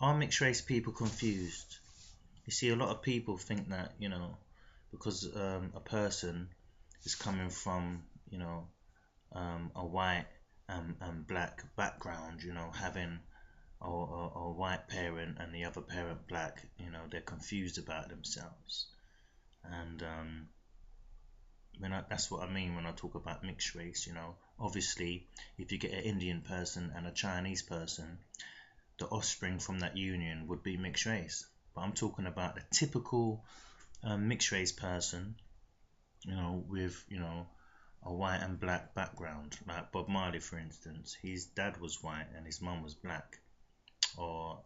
Are mixed race people confused? You see, a lot of people think that, because a person is coming from, a white and black background, having a white parent and the other parent black, they're confused about themselves. And that's what I mean when I talk about mixed race. Obviously, if you get an Indian person and a Chinese person, the offspring from that union would be mixed race. But I'm talking about the typical mixed race person, with a white and black background, like Bob Marley, for instance. His dad was white and his mum was black. Or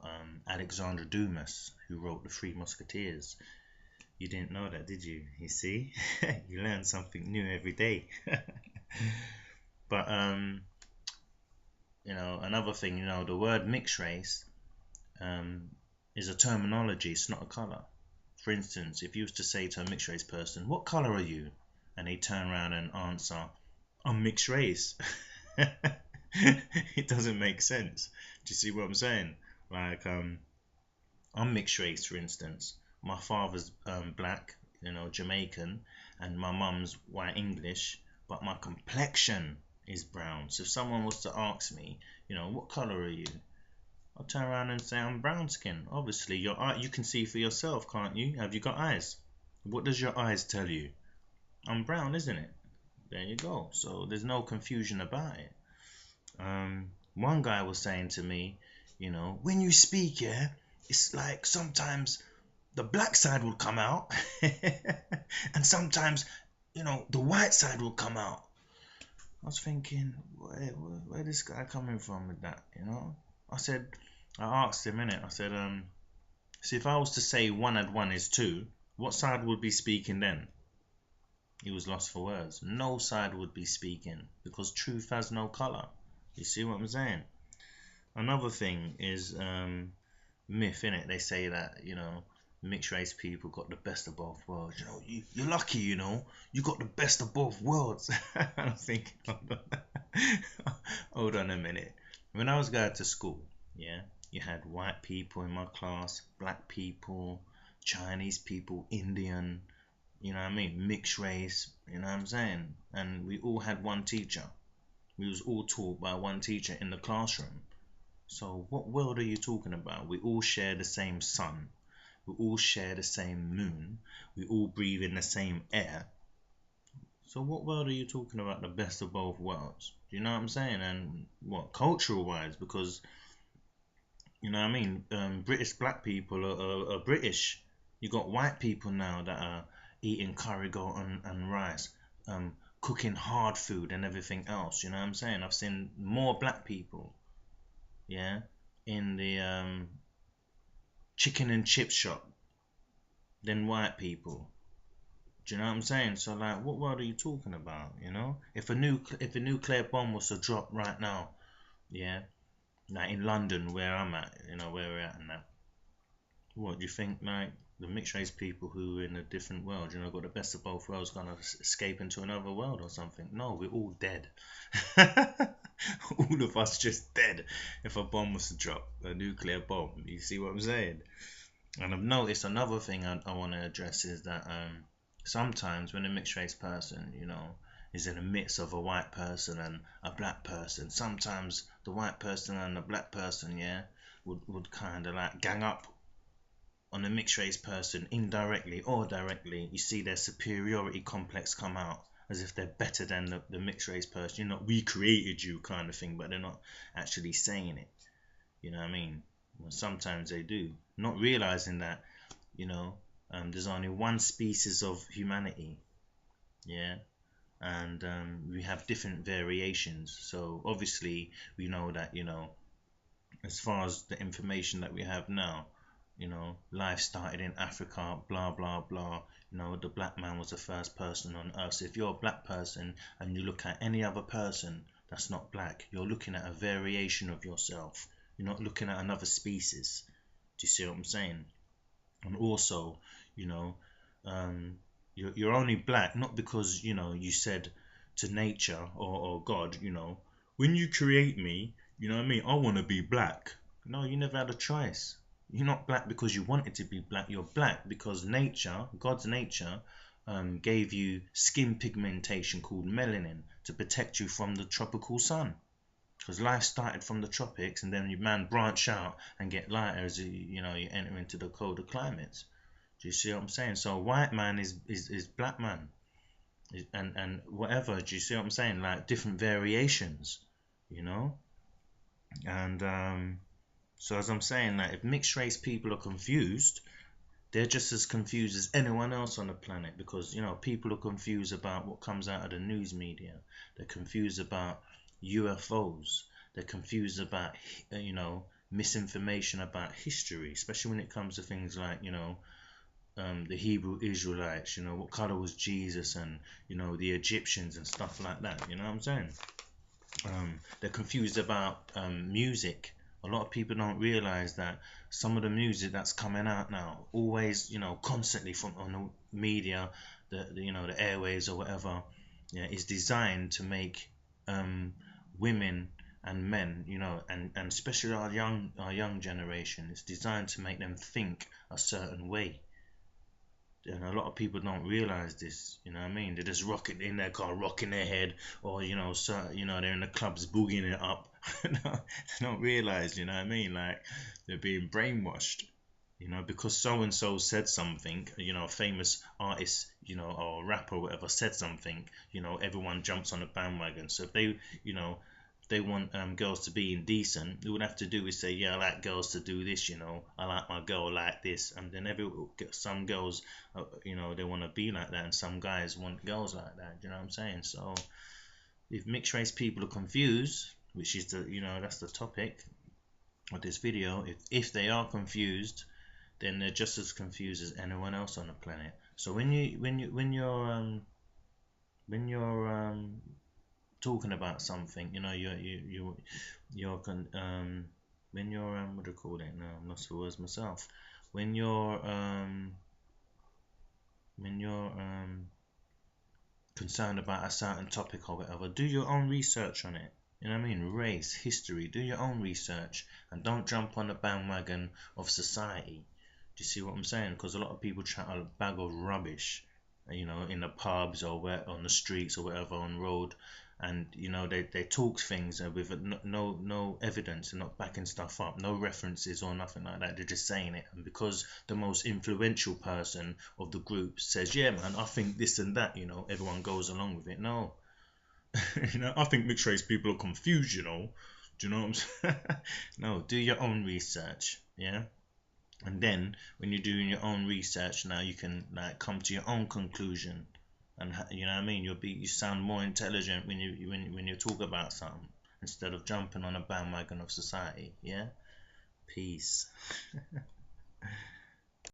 Alexandre Dumas, who wrote The Three Musketeers. You didn't know that, did you? You see, you learn something new every day. But another thing, the word mixed race um, is a terminology. It's not a color. For instance, if you was to say to a mixed race person, "What color are you?" and they turn around and answer, "I'm mixed race," it doesn't make sense. Do you see what I'm saying? Like, I'm mixed race, for instance. My father's black, Jamaican, and my mum's white English, but my complexion is brown. So if someone was to ask me, what color are you? I'll turn around and say I'm brown skin. Obviously, your eye, you can see for yourself, can't you? Have you got eyes? What does your eyes tell you? I'm brown, isn't it? There you go. So there's no confusion about it. One guy was saying to me, when you speak, yeah, it's like sometimes the black side will come out, and sometimes, the white side will come out. I was thinking, where this guy coming from with that, I said, I asked him, innit, I said, so if I was to say 1 and 1 is 2, what side would be speaking then? He was lost for words. No side would be speaking, because truth has no colour. You see what I'm saying? Another thing is myth, innit? They say that, mixed race people got the best of both worlds. You're lucky, you got the best of both worlds. I'm thinking, hold on a minute. When I was going to school, yeah, you had white people in my class, black people, Chinese people, Indian, you know what I mean, mixed race, you know what I'm saying? And we all had one teacher. We was all taught by one teacher in the classroom. So what world are you talking about? We all share the same sun. We all share the same moon. We all breathe in the same air. So what world are you talking about, the best of both worlds? Do you know what I'm saying? And what, cultural wise, because you know what I mean, British black people are British. You got white people now that are eating curry goat and rice, cooking hard food and everything else. You know what I'm saying? I've seen more black people, yeah, in the chicken and chip shop than white people. Do you know what I'm saying? So like, what world are you talking about? If a nuclear bomb was to drop right now, yeah, like in London where I'm at, where we're at now, what do you think? Like the mixed race people who are in a different world, got the best of both worlds, gonna escape into another world or something? No, we're all dead. All of us just dead if a bomb was to drop, a nuclear bomb. You see what I'm saying? And I've noticed another thing I want to address is that sometimes when a mixed race person, is in the midst of a white person and a black person, sometimes the white person and the black person, yeah, would kind of like gang up on a mixed race person indirectly or directly. You see their superiority complex come out as if they're better than the mixed race person. We created you kind of thing, but they're not actually saying it. You know what I mean? Well, sometimes they do, not realizing that, there's only one species of humanity, yeah, and we have different variations. So obviously we know that, as far as the information that we have now, life started in Africa, blah blah blah. The black man was the first person on earth. So if you're a black person and you look at any other person that's not black, you're looking at a variation of yourself. You're not looking at another species. Do you see what I'm saying? And also, you're only black not because you said to nature or God, when you create me, you know what I mean, I want to be black. No, you never had a choice. You're not black because you wanted to be black. You're black because nature, God's nature, gave you skin pigmentation called melanin to protect you from the tropical sun. Because life started from the tropics, and then you man branch out and get lighter as you enter into the colder climates. Do you see what I'm saying? So white man is black man, and whatever. Do you see what I'm saying? Like different variations, you know. And so as I'm saying, like if mixed race people are confused, they're just as confused as anyone else on the planet, because people are confused about what comes out of the news media. They're confused about UFOs. They're confused about misinformation about history, especially when it comes to things like the Hebrew Israelites. What color was Jesus, and the Egyptians and stuff like that. You know what I'm saying? They're confused about music. A lot of people don't realize that some of the music that's coming out now, always, constantly from on the media, the airwaves or whatever, yeah, is designed to make women and men, and especially our young generation, it's designed to make them think a certain way. And a lot of people don't realize this, you know what I mean? They're just rocking in their car, rocking their head, or they're in the clubs boogieing it up. They don't realize, you know what I mean? Like they're being brainwashed, because so and so said something, a famous artist, or rapper or whatever said something, everyone jumps on the bandwagon. So if they want girls to be indecent, all they have to do is say, yeah, I like girls to do this, I like my girl like this, and then some girls, they want to be like that, and some guys want girls like that. You know what I'm saying? So if mixed race people are confused, which is that's the topic of this video, if they are confused, then they're just as confused as anyone else on the planet. So when you're talking about something, when you're what do you call it now? I'm lost for words myself. When you're concerned about a certain topic or whatever, do your own research on it. You know what I mean? Race, history, do your own research, and don't jump on the bandwagon of society. Do you see what I'm saying? Because a lot of people chat a bag of rubbish, in the pubs or on the streets or whatever, on road, and they talk things with no evidence, and not backing stuff up, no references or nothing like that. They're just saying it, and because the most influential person of the group says, yeah man, I think this and that, everyone goes along with it. No. I think mixed race people are confused, do you know what I'm saying? No, do your own research, yeah. And then when you're doing your own research, now you can like come to your own conclusion, and you know what I mean. You sound more intelligent when you talk about something, instead of jumping on a bandwagon of society. Yeah. Peace.